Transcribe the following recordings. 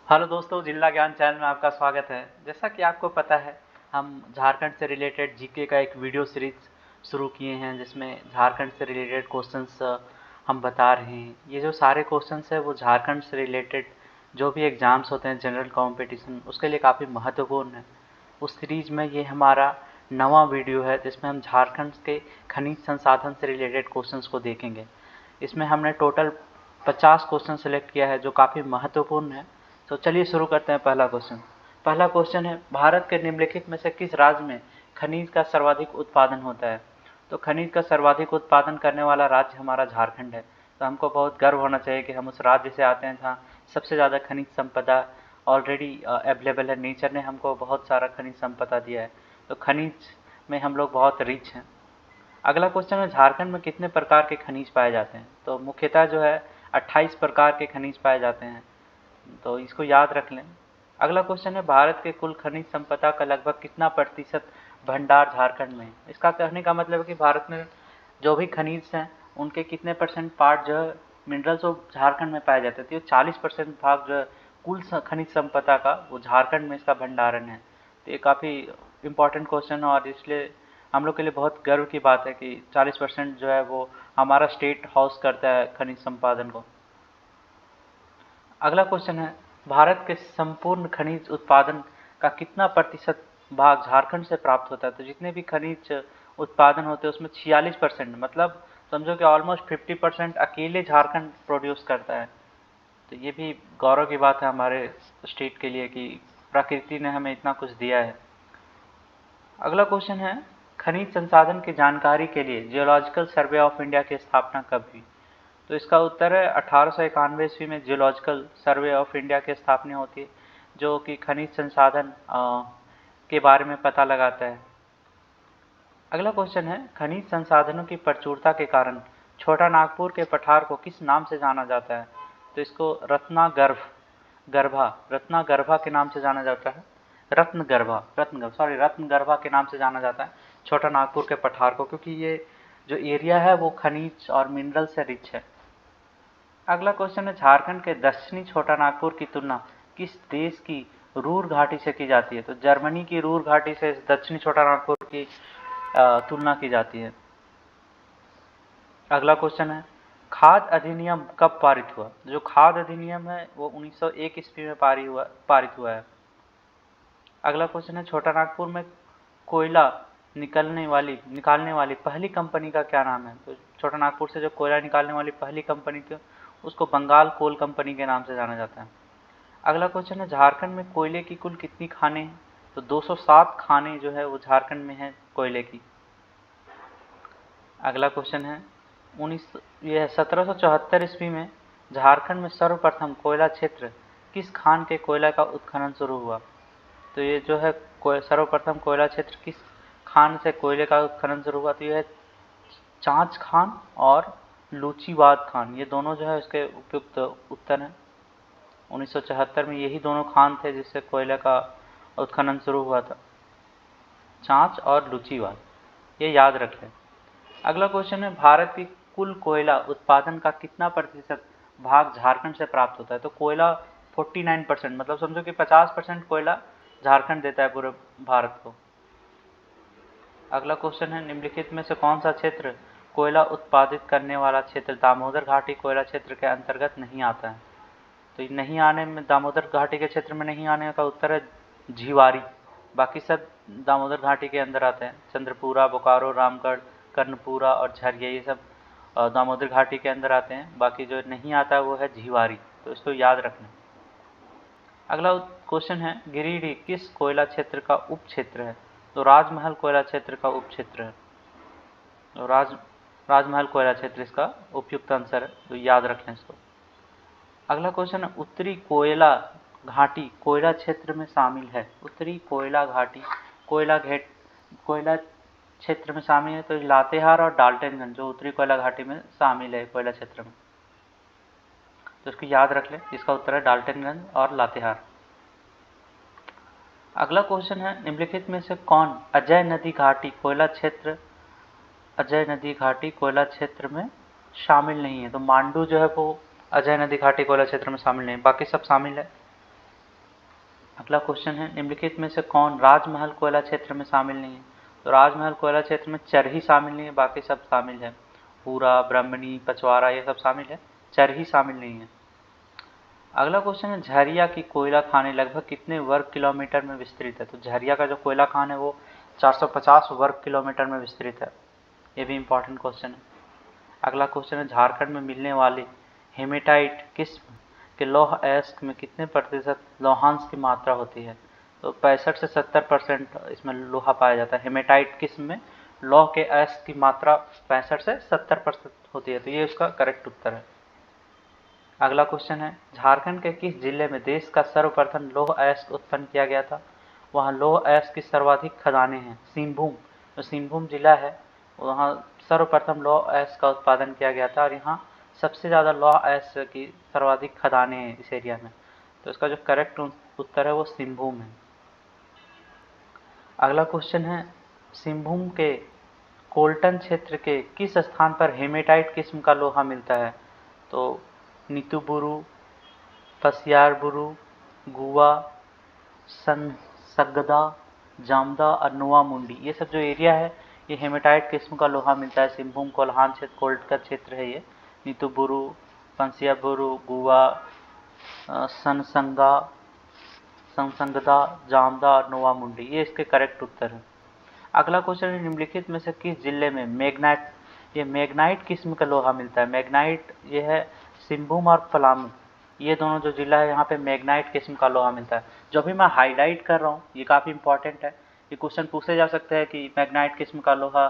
Hello दोस्तों, जिला ज्ञान चैनल में आपका स्वागत है। जैसा कि आपको पता है, हम झारखंड से रिलेटेड जीके का एक वीडियो सीरीज शुरू किए हैं जिसमें झारखंड से रिलेटेड क्वेश्चंस हम बता रहे हैं। ये जो सारे क्वेश्चंस है वो झारखंड से रिलेटेड जो भी एग्ज़ाम्स होते हैं जनरल कॉम्पिटिशन उसके लिए काफ़ी महत्वपूर्ण है। उस सीरीज में ये हमारा नवा वीडियो है जिसमें हम झारखंड के खनिज संसाधन से रिलेटेड क्वेश्चंस को देखेंगे। इसमें हमने टोटल 50 क्वेश्चन सेलेक्ट किया है जो काफ़ी महत्वपूर्ण है। तो चलिए शुरू करते हैं। पहला क्वेश्चन है, भारत के निम्नलिखित में से किस राज्य में खनिज का सर्वाधिक उत्पादन होता है? तो खनिज का सर्वाधिक उत्पादन करने वाला राज्य हमारा झारखंड है। तो हमको बहुत गर्व होना चाहिए कि हम उस राज्य से आते हैं जहाँ सबसे ज़्यादा खनिज संपदा ऑलरेडी अवेलेबल है। नेचर ने हमको बहुत सारा खनिज संपदा दिया है, तो खनिज में हम लोग बहुत रिच हैं। अगला क्वेश्चन है, झारखंड में कितने प्रकार के खनिज पाए जाते हैं? तो मुख्यतः जो है 28 प्रकार के खनिज पाए जाते हैं, तो इसको याद रख लें। अगला क्वेश्चन है, भारत के कुल खनिज संपदा का लगभग कितना प्रतिशत भंडार झारखंड में है? इसका कहने का मतलब है कि भारत में जो भी खनिज हैं उनके कितने परसेंट पार्ट जो है मिनरल्स वो झारखंड में पाए जाते थे। 40% भाग जो है कुल खनिज संपदा का वो झारखंड में इसका भंडारण है। तो ये काफ़ी इम्पोर्टेंट क्वेश्चन है और इसलिए हम लोग के लिए बहुत गर्व की बात है कि 40% जो है वो हमारा स्टेट हाउस करता है खनिज संपादन को। अगला क्वेश्चन है, भारत के संपूर्ण खनिज उत्पादन का कितना प्रतिशत भाग झारखंड से प्राप्त होता है? तो जितने भी खनिज उत्पादन होते हैं उसमें 46%, मतलब समझो कि ऑलमोस्ट 50% अकेले झारखंड प्रोड्यूस करता है। तो ये भी गौरव की बात है हमारे स्टेट के लिए कि प्रकृति ने हमें इतना कुछ दिया है। अगला क्वेश्चन है, खनिज संसाधन की जानकारी के लिए जियोलॉजिकल सर्वे ऑफ इंडिया की स्थापना कब हुई? तो इसका उत्तर है 1891 ईस्वी में जियोलॉजिकल सर्वे ऑफ इंडिया की स्थापना होती है, जो कि खनिज संसाधन के बारे में पता लगाता है। अगला क्वेश्चन है, खनिज संसाधनों की प्रचुरता के कारण छोटा नागपुर के पठार को किस नाम से जाना जाता है? तो इसको रत्नागर्भा के नाम से जाना जाता है। रत्नगर्भा के नाम से जाना जाता है छोटा नागपुर के पठार को, क्योंकि ये जो एरिया है वो खनिज और मिनरल से रिच है। अगला क्वेश्चन है, झारखंड के दक्षिणी छोटा नागपुर की तुलना किस देश की रूर घाटी से की जाती है? तो जर्मनी की रूर घाटी से दक्षिणी छोटा नागपुर की तुलना की जाती है। अगला क्वेश्चन है, खाद्य अधिनियम कब पारित हुआ? जो खाद्य अधिनियम है वो 1901 ईस्वी में पारित हुआ है। अगला क्वेश्चन है, छोटा नागपुर में कोयला निकालने वाली पहली कंपनी का क्या नाम है? तो छोटा नागपुर से जो कोयला निकालने वाली पहली कंपनी थी उसको बंगाल कोल कंपनी के नाम से जाना जाता है। अगला क्वेश्चन है, झारखंड में कोयले की कुल कितनी खानें हैं? तो 207 खानें जो है वो झारखंड में है कोयले की। अगला क्वेश्चन है, 1774 ईस्वी में झारखंड में सर्वप्रथम कोयला क्षेत्र किस खान के कोयला का उत्खनन शुरू हुआ? तो ये जो है सर्वप्रथम कोयला क्षेत्र किस खान से कोयले का उत्खनन शुरू हुआ? तो ये है चाँच खान और लूचीवाद खान, ये दोनों जो है इसके उपयुक्त उत्तर हैं। 1974 में यही दोनों खान थे जिससे कोयले का उत्खनन शुरू हुआ था, चाँच और लूचीवाद, ये याद रख लें। अगला क्वेश्चन है, भारत की कुल कोयला उत्पादन का कितना प्रतिशत भाग झारखंड से प्राप्त होता है? तो कोयला 49%, मतलब समझो कि 50% कोयला झारखंड देता है पूरे भारत को। अगला क्वेश्चन है, निम्नलिखित में से कौन सा क्षेत्र कोयला उत्पादित करने वाला क्षेत्र दामोदर घाटी कोयला क्षेत्र के अंतर्गत नहीं आता है? तो नहीं आने में, दामोदर घाटी के क्षेत्र में नहीं आने का उत्तर है झीवारी। बाकी सब दामोदर घाटी के अंदर आते हैं। चंद्रपुरा, बोकारो, रामगढ़, कर्णपुरा और झरिया, ये सब दामोदर घाटी के अंदर आते हैं। बाकी जो नहीं आता है वो है झीवारी, तो इसको याद रखना। अगला क्वेश्चन है, गिरिडीह किस कोयला क्षेत्र का उप क्षेत्र है? तो राजमहल कोयला क्षेत्र का उप क्षेत्र है। तो राजमहल कोयला क्षेत्र इसका उपयुक्त आंसर है, तो याद रख लें इसको। अगला क्वेश्चन है, उत्तरी कोयला घाटी कोयला क्षेत्र में शामिल है। उत्तरी कोयला घाटी कोयला क्षेत्र में शामिल है, तो लातेहार और डाल्टनगंज जो उत्तरी कोयला घाटी में शामिल है कोयला क्षेत्र में, तो इसको याद रख लें। इसका उत्तर है डाल्टनगंज और लातेहार। अगला क्वेश्चन है, निम्नलिखित में से कौन अजय नदी घाटी कोयला क्षेत्र में शामिल नहीं है? तो मांडू जो है वो अजय नदी घाटी कोयला क्षेत्र में शामिल नहीं है, बाकी सब शामिल है। अगला क्वेश्चन है, निम्नलिखित में से कौन राजमहल कोयला क्षेत्र में शामिल नहीं है? तो राजमहल कोयला क्षेत्र में चरही शामिल नहीं है, बाकी सब शामिल है। पूरा, ब्राह्मणी, पचवारा ये सब शामिल है, चरही शामिल नहीं है। अगला क्वेश्चन है, झरिया की कोयला खानें लगभग कितने वर्ग किलोमीटर में विस्तृत है? तो झरिया का जो कोयला खान है वो 450 वर्ग किलोमीटर में विस्तृत है। ये भी इंपॉर्टेंट क्वेश्चन है। अगला क्वेश्चन है, झारखंड में मिलने वाली हेमेटाइट किस्म के लौह अयस्क में कितने प्रतिशत लौहांश की मात्रा होती है? तो 65 से 70% इसमें लोहा पाया जाता है। हेमेटाइट किस्म में लौह के अयस्क की मात्रा 65 से 70% होती है, तो ये उसका करेक्ट उत्तर है। अगला क्वेश्चन है, झारखंड के किस जिले में देश का सर्वप्रथम लौह अयस्क उत्पन्न किया गया था? वहाँ लौह अयस्क की सर्वाधिक खदानें हैं। सिंहभूम, जो सिंहभूम जिला है वहाँ सर्वप्रथम लौह अयस्क का उत्पादन किया गया था और यहाँ सबसे ज़्यादा लौह अयस्क की सर्वाधिक खदानें हैं इस एरिया में। तो इसका जो करेक्ट उत्तर है वो सिंहभूम है। अगला क्वेश्चन है, सिंहभूम के कोल्टन क्षेत्र के किस स्थान पर हेमेटाइट किस्म का लोहा मिलता है? तो नीतूबुरु, पसियारबुरु, गुवा, सगदा, जामदा और नोआ मुंडी, ये सब जो एरिया है ये हेमेटाइट किस्म का लोहा मिलता है। सिंहभूम कोल्हान क्षेत्र, कोल्ट का क्षेत्र है ये। नीतूबुरु, पंसियाबुरु, गुवा, सनसंगा, संसंगदा, जामदा और नोआ मुंडी, ये इसके करेक्ट उत्तर है। अगला क्वेश्चन है, निम्नलिखित में से किस जिले में मैग्नाइट किस्म का लोहा मिलता है? मैग्नाइट ये है सिंहभूम और पलामू, ये दोनों जो जिला है यहाँ पे मैग्नाइट किस्म का लोहा मिलता है। जो भी मैं हाईलाइट कर रहा हूँ ये काफ़ी इंपॉर्टेंट है। ये क्वेश्चन पूछे जा सकते हैं कि मैग्नाइट किस्म का लोहा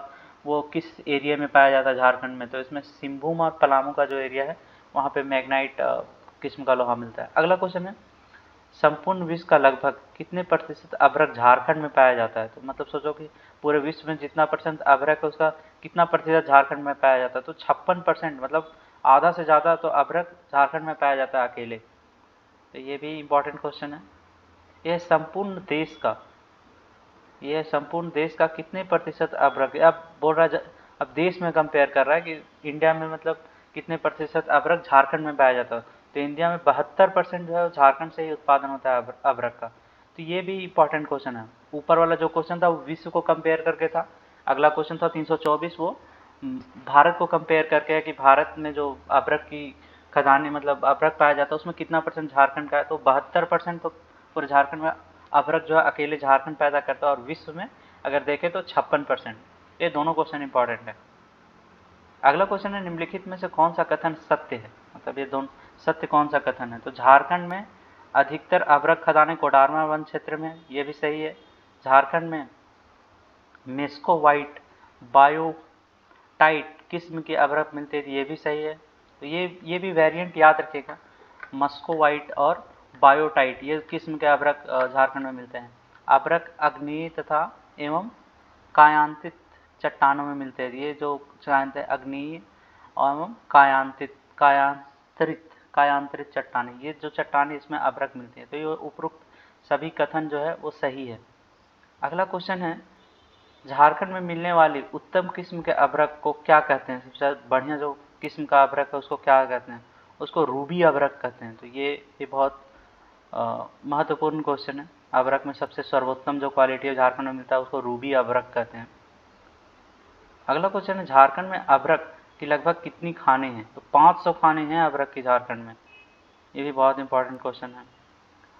वो किस एरिया में पाया जाता है झारखंड में, तो इसमें सिंहभूम और पलामू का जो एरिया है वहाँ पे मैग्नाइट किस्म का लोहा मिलता है। अगला क्वेश्चन है, संपूर्ण विश्व का लगभग कितने प्रतिशत अभ्रक झारखंड में पाया जाता है? तो मतलब सोचो कि पूरे विश्व में जितना परसेंट अभ्रक है उसका कितना प्रतिशत झारखंड में पाया जाता है? तो 56%, मतलब आधा से ज़्यादा तो अभ्रक झारखंड में पाया जाता है अकेले। तो ये भी इम्पोर्टेंट क्वेश्चन है। यह संपूर्ण देश का कितने प्रतिशत अभ्रक है? अब बोल रहा है, अब देश में कंपेयर कर रहा है कि इंडिया में मतलब कितने प्रतिशत अभ्रक झारखंड में पाया जाता है। तो इंडिया में 72% जो है झारखंड से ही उत्पादन होता है अभ्रक का। तो ये भी इंपॉर्टेंट क्वेश्चन है। ऊपर वाला जो क्वेश्चन था वो विश्व को कंपेयर करके था। अगला क्वेश्चन था 324, वो भारत को कंपेयर करके है कि भारत में जो अभ्रक की खदानें मतलब अभ्रक पाया जाता है उसमें कितना परसेंट झारखंड का है? तो 72% तो पूरे झारखंड में अभ्रक जो है अकेले झारखंड पैदा करता है, और विश्व में अगर देखें तो 56%। ये दोनों क्वेश्चन इंपॉर्टेंट है। अगला क्वेश्चन है, निम्नलिखित में से कौन सा कथन सत्य है? मतलब ये दोनों सत्य कौन सा कथन है? तो झारखंड में अधिकतर अभ्रक खदानें कोडरमा वन क्षेत्र में, ये भी सही है। झारखंड में मेस्को वाइट बायोटाइट किस्म के अभ्रक मिलते हैं, ये भी सही है। तो ये भी वेरिएंट याद रखिएगा, मस्को वाइट और बायोटाइट, ये किस्म के अभ्रक झारखंड में मिलते हैं। अभ्रक आग्नेय तथा एवं कायांतित चट्टानों में मिलते हैं। ये जो जानते हैं आग्नेय एवं कायांतरित चट्टानें, ये जो चट्टानें इसमें अभ्रक मिलती है। तो ये उपरोक्त सभी कथन जो है वो सही है। अगला क्वेश्चन है, झारखंड में मिलने वाली उत्तम किस्म के अभ्रक को क्या कहते हैं? सबसे बढ़िया जो किस्म का अभ्रक है उसको क्या कहते हैं? उसको रूबी अभ्रक कहते हैं। तो ये बहुत महत्वपूर्ण क्वेश्चन है। अभ्रक में सबसे सर्वोत्तम जो क्वालिटी है झारखंड में मिलता है उसको रूबी अभ्रक कहते हैं। अगला क्वेश्चन है, झारखंड में अभ्रक की लगभग कितनी खानें हैं? तो 500 खानें हैं अभ्रक की झारखंड में। ये भी बहुत इंपॉर्टेंट क्वेश्चन है।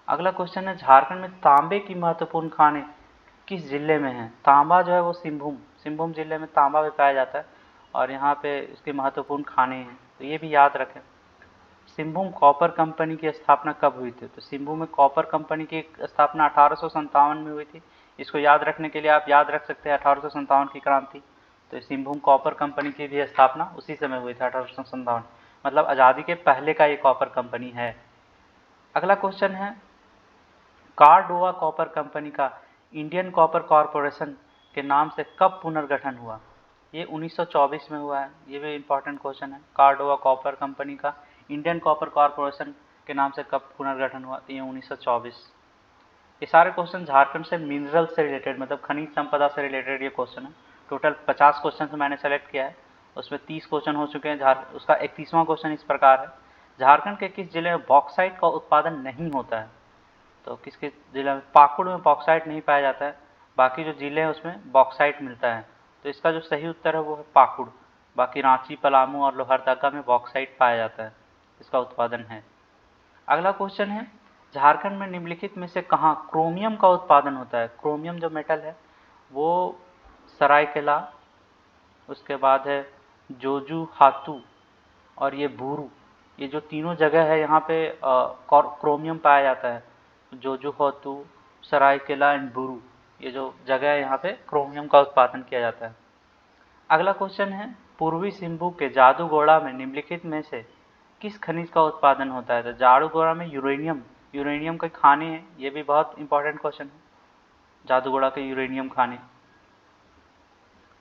अगला क्वेश्चन है, झारखंड में तांबे की महत्वपूर्ण खानें किस जिले में है? तांबा जो है वो सिंहभूम जिले में तांबा भी पाया जाता है और यहाँ पे इसकी महत्वपूर्ण खानें हैं। तो ये भी याद रखें। सिंहभूम कॉपर कंपनी की स्थापना कब हुई थी? तो सिंहभूम में कॉपर कंपनी की स्थापना 1857 में हुई थी। इसको याद रखने के लिए आप याद रख सकते हैं 1857 की क्रांति। तो सिंहभूम कॉपर कंपनी की भी स्थापना उसी समय हुई थी 1857, मतलब आज़ादी के पहले का ये कॉपर कंपनी है। अगला क्वेश्चन है, कार्डोवा कॉपर कंपनी का इंडियन कॉपर कॉरपोरेशन के नाम से कब पुनर्गठन हुआ? ये 1924 में हुआ है। ये भी इंपॉर्टेंट क्वेश्चन है। कार्डोवा कॉपर कंपनी का इंडियन कॉपर कॉरपोरेशन के नाम से कब पुनर्गठन हुआ? तो ये 1924। ये सारे क्वेश्चन झारखंड से मिनरल से रिलेटेड, मतलब खनिज संपदा से रिलेटेड ये क्वेश्चन है। टोटल 50 क्वेश्चन मैंने सेलेक्ट किया है, उसमें 30 क्वेश्चन हो चुके हैं। उसका 31वां क्वेश्चन इस प्रकार है, झारखंड के किस जिले में बॉक्साइट का उत्पादन नहीं होता है? तो किसके जिला में? पाकुड़ में बॉक्साइट नहीं पाया जाता है, बाकी जो जिले हैं उसमें बॉक्साइट मिलता है। तो इसका जो सही उत्तर है वो है पाकुड़। बाकी रांची, पलामू और लोहरदगा में बॉक्साइट पाया जाता है, इसका उत्पादन है। अगला क्वेश्चन है, झारखंड में निम्नलिखित में से कहाँ क्रोमियम का उत्पादन होता है? क्रोमियम जो मेटल है वो सरायकेला, उसके बाद है जोजू हातू और ये बूरू, ये जो तीनों जगह है यहाँ पे क्रोमियम पाया जाता है। जोजू हातू, सरायकेला एंड बूरू, ये जो जगह है यहाँ पे क्रोमियम का उत्पादन किया जाता है। अगला क्वेश्चन है, पूर्वी सिंहभूम के जादूगोड़ा में निम्नलिखित में से किस खनिज का उत्पादन होता है? तो जादूगोड़ा में यूरेनियम के खाने हैं, ये भी बहुत इंपॉर्टेंट क्वेश्चन है। जादूगोड़ा के यूरेनियम खाने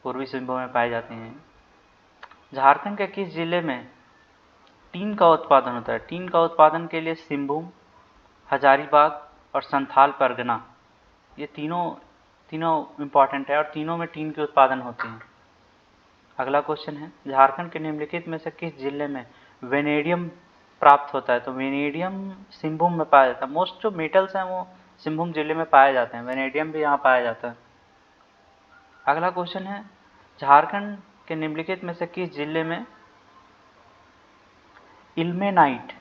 पूर्वी सिंहभूम में पाए जाते हैं। झारखंड के किस जिले में टीन का उत्पादन होता है? टीन का उत्पादन के लिए सिंहभूम, हजारीबाग और संथाल परगना, ये तीनों इंपॉर्टेंट है और तीनों में टीन के उत्पादन होते हैं। अगला क्वेश्चन है, झारखंड के निम्नलिखित में से किस जिले में वेनेडियम प्राप्त होता है? तो वेनेडियम सिंहभूम में पाया जाता है। मोस्ट जो मेटल्स हैं वो सिंहभूम जिले में पाए जाते हैं, वेनेडियम भी यहाँ पाया जाता है। अगला क्वेश्चन है, झारखंड के निम्नलिखित में से किस जिले में इल्मेनाइट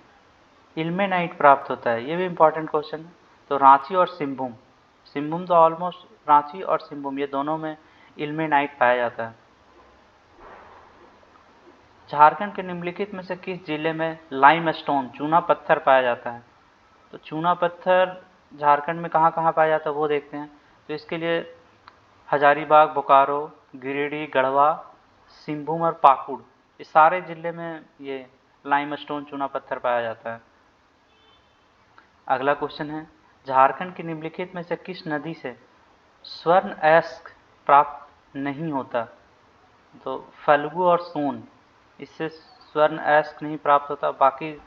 प्राप्त होता है? ये भी इंपॉर्टेंट क्वेश्चन है। तो रांची और सिंहभूम तो ऑलमोस्ट रांची और सिंहभूम ये दोनों में इल्मेनाइट पाया जाता है। झारखंड के निम्नलिखित में से किस जिले में लाइमस्टोन चूना पत्थर पाया जाता है? तो चूना पत्थर झारखंड में कहाँ कहाँ पाया जाता है वो देखते हैं। तो इसके लिए हजारीबाग, बोकारो, गिरिडीह, गढ़वा, सिंहभूम और पाकुड़, ये सारे जिले में ये लाइमस्टोन चूना पत्थर पाया जाता है। अगला क्वेश्चन है, झारखंड की निम्नलिखित में से किस नदी से स्वर्ण अयस्क प्राप्त नहीं होता? तो फल्गु और सोन, इससे स्वर्ण अयस्क नहीं प्राप्त होता। बाकी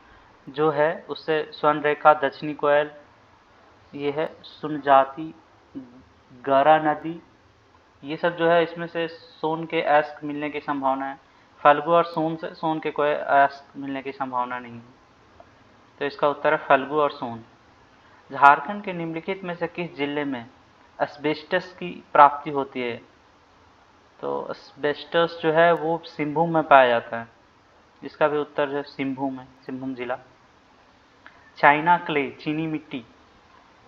जो है उससे स्वर्ण रेखा, दक्षिणी कोयल, ये है सुनजाति, गरा नदी, ये सब जो है इसमें से सोन के अयस्क मिलने की संभावना है। फल्गु और सोन से सोन के कोई अयस्क मिलने की संभावना नहीं है। तो इसका उत्तर है फल्गु और सोन। झारखंड के निम्नलिखित में से किस जिले में एस्बेस्टस की प्राप्ति होती है? तो एस्बेस्टस जो है वो सिंहभूम में पाया जाता है, इसका भी उत्तर जो सिंहभूम है, सिंहभूम जिला। चाइना क्ले, चीनी मिट्टी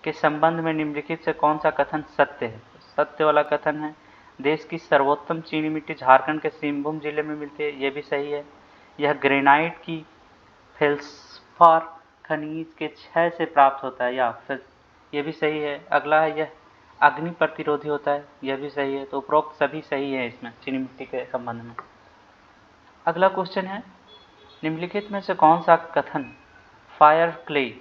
के संबंध में निम्नलिखित से कौन सा कथन सत्य है? सत्य वाला कथन है, देश की सर्वोत्तम चीनी मिट्टी झारखंड के सिंहभूम जिले में मिलती है, ये भी सही है। यह ग्रेनाइट की फेल्सपार खनिज के क्षय से प्राप्त होता है, या फिर ये भी सही है। अगला है, यह अग्नि प्रतिरोधी होता है, यह भी सही है। तो उपरोक्त सभी सही है इसमें चीनी मिट्टी के संबंध में। अगला क्वेश्चन है, निम्नलिखित में से कौन सा कथन फायर क्ले,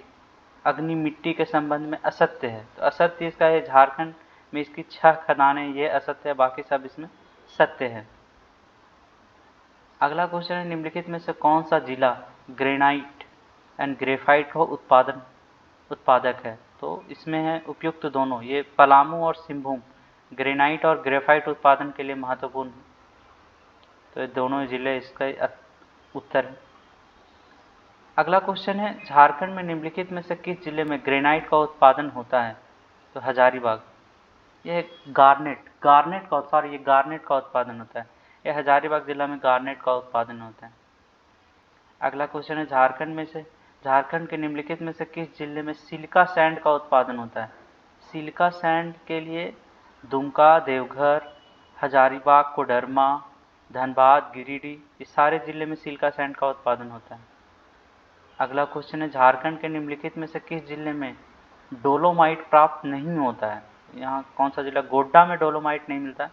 अग्नि मिट्टी के संबंध में असत्य है? तो असत्य इसका है, झारखंड में इसकी 6 खदानें, ये असत्य है, बाकी सब इसमें सत्य है। अगला क्वेश्चन है, निम्नलिखित में से कौन सा जिला ग्रेनाइट एंड ग्रेफाइट का उत्पादक है? तो इसमें है उपयुक्त दोनों, ये पलामू और सिंहभूम ग्रेनाइट और ग्रेफाइट उत्पादन के लिए महत्वपूर्ण है। तो ये दोनों जिले इसका उत्तर है। अगला क्वेश्चन है, झारखंड में निम्नलिखित में से किस जिले में ग्रेनाइट का उत्पादन होता है? तो हजारीबाग। ये गार्नेट का उत्पादन होता है, यह हजारीबाग जिला में गार्नेट का उत्पादन होता है। अगला क्वेश्चन है, झारखंड के निम्नलिखित में से किस जिले में सिलिका सैंड का उत्पादन होता है? सिलिका सैंड के लिए दुमका, देवघर, हजारीबाग, कोडरमा, धनबाद, गिरिडीह, इस सारे जिले में सिलिका सैंड का उत्पादन होता है। अगला क्वेश्चन है, झारखंड के निम्नलिखित में से किस जिले में डोलोमाइट प्राप्त नहीं होता है? यहाँ कौन सा जिला? गोड्डा में डोलोमाइट नहीं मिलता है,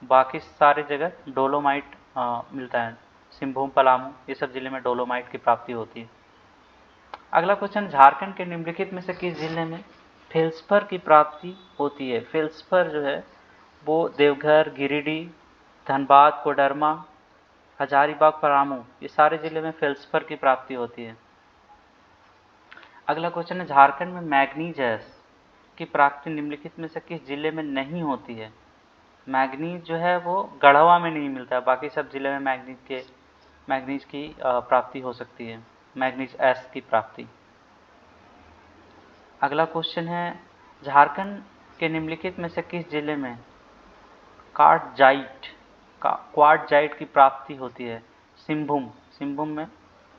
बाकी सारे जगह डोलोमाइट मिलता है। सिंहभूम, पलामू, ये सब जिले में डोलोमाइट की प्राप्ति होती है। अगला क्वेश्चन, झारखंड के निम्नलिखित में से किस जिले में फेल्सफर की प्राप्ति होती है? फेल्सफर जो है वो देवघर, गिरिडीह, धनबाद, कोडरमा, हजारीबाग, पलामू, ये सारे जिले में फेल्सफर की प्राप्ति होती है। अगला क्वेश्चन है, झारखंड में मैग्नीज की प्राप्ति निम्नलिखित में से किस जिले में नहीं होती है? मैग्नीज जो है वो गढ़वा में नहीं मिलता है, बाकी सब जिले में मैग्नीज की प्राप्ति हो सकती है, मैग्नीज एस की प्राप्ति। अगला क्वेश्चन है, झारखंड के निम्नलिखित में से किस जिले में क्वार्टजाइट की प्राप्ति होती है? सिंहभूम में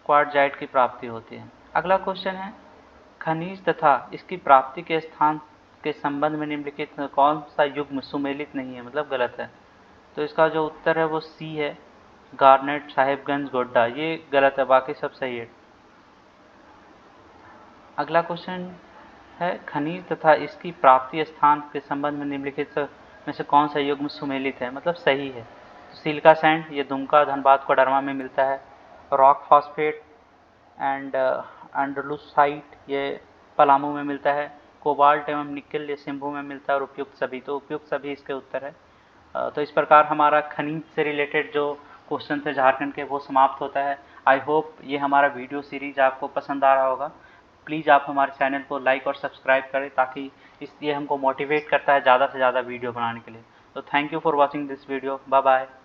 क्वार्टजाइट की प्राप्ति होती है। अगला क्वेश्चन है, खनिज तथा इसकी प्राप्ति के स्थान के संबंध में निम्नलिखित में कौन सा युग्म सुमेलित नहीं है, मतलब गलत है? तो इसका जो उत्तर है वो सी है, गार्नेट, साहिबगंज, गोड्डा। ये गलत है, बाकी सब सही है। अगला क्वेश्चन है, खनिज तथा इसकी प्राप्ति स्थान के संबंध में निम्नलिखित में से कौन सा युग्म सुमेलित है, मतलब सही है? तो सिलिका सैंड, ये दुमका, धनबाद, कोडरमा में मिलता है। रॉक फॉस्फेट एंड एंडलूसाइट, ये पलामू में मिलता है। कोबाल्ट एवं निकेल, ये सिंहभूम में मिलता है। और उपयुक्त सभी, तो उपयुक्त सभी इसके उत्तर है। तो इस प्रकार हमारा खनिज से रिलेटेड जो क्वेश्चन थे झारखंड के वो समाप्त होता है। आई होप ये हमारा वीडियो सीरीज आपको पसंद आ रहा होगा। प्लीज़ आप हमारे चैनल को लाइक और सब्सक्राइब करें, ताकि ये हमको मोटिवेट करता है ज़्यादा से ज़्यादा वीडियो बनाने के लिए। तो thank you for watching this video. Bye bye.